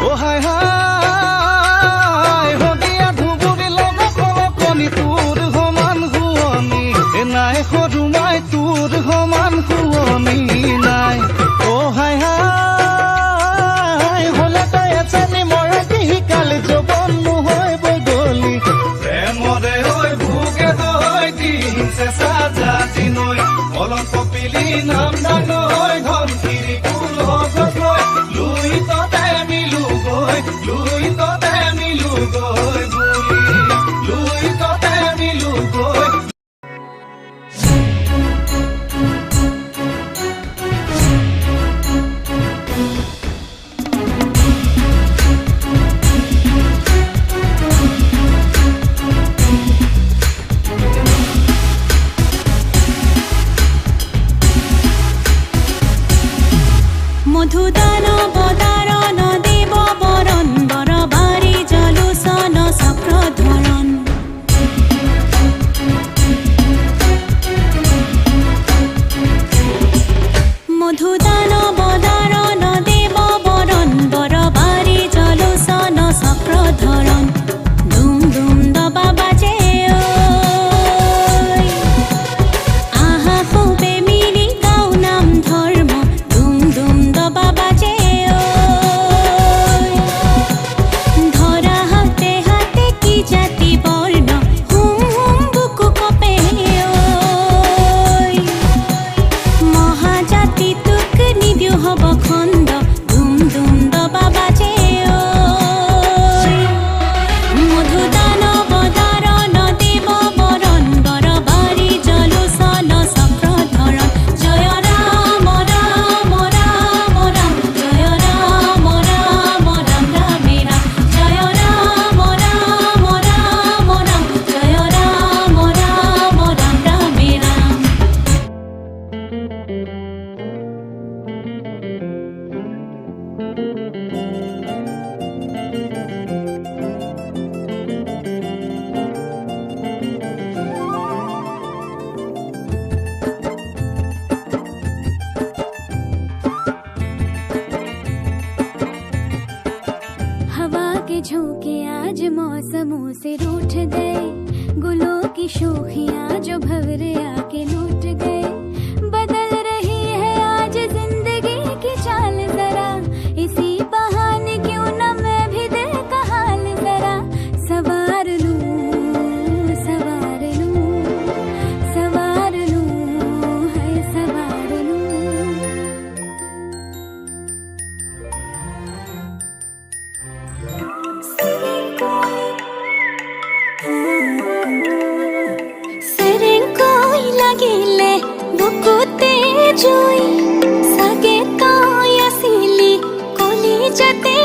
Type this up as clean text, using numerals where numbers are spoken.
ओ हाय हाय हगिया धुबुरी लगा कलकनी तोर समान हुवनी নাই সৰুমাই তোৰ সমান শুৱনি নাই ओ हाय हाय হলে তই এজনী মৰতি শিকালি যৌৱন নহয় বগলী প্ৰেমৰে হৈ ভোগে তই দিন চেঁচা জাতি নৈ অলপ কপিলি নাম ডাঙৰ ঘন কিৰি কুলগত লৈ লুই ততে মিলু গৈ লুই ততে মিলু গৈ বুলি লুই ততে মিলু গৈ মধুদান বদারণ দেব বরণ বরবারি জলুসন চক্রধরণ মধুদান বদারণ দেব বরণ বরবারি জলুসন চক্রধরণ দুম দুম দবা বাজে আহা খুবে মিলি গাও নাম ধর্ম দুম দুম দবা বাজে ধরা হাতে হাতে কি জাতি বর্ণ হুম হুম বুকু কপে মহাজাতি তুক নিদিও হব খন্দ দুম দুম দবা বাজে মধুদান বদারণ দেব বরণ বরবারি জলুসন চক্রধরণ জয় রাম রাম রাম রাম জয় রাম রাম রাম রামে রাম জয় রাম রাম রাম রাম জয় রাম রাম রাম রামে রাম हवा के झोंके आज मौसमों से रूठ गए गुलों की शोखियां जो भंवरे आके लूट गए बदल रही है आज जिंदगी की चाल जरा इसी बहाने क्यों न मैं भी दिल का हाल जरा सवार लूं सवार लूं सवार लूं है सवार लूं Seringkoi lagile bukute joi sage toy asili koli jate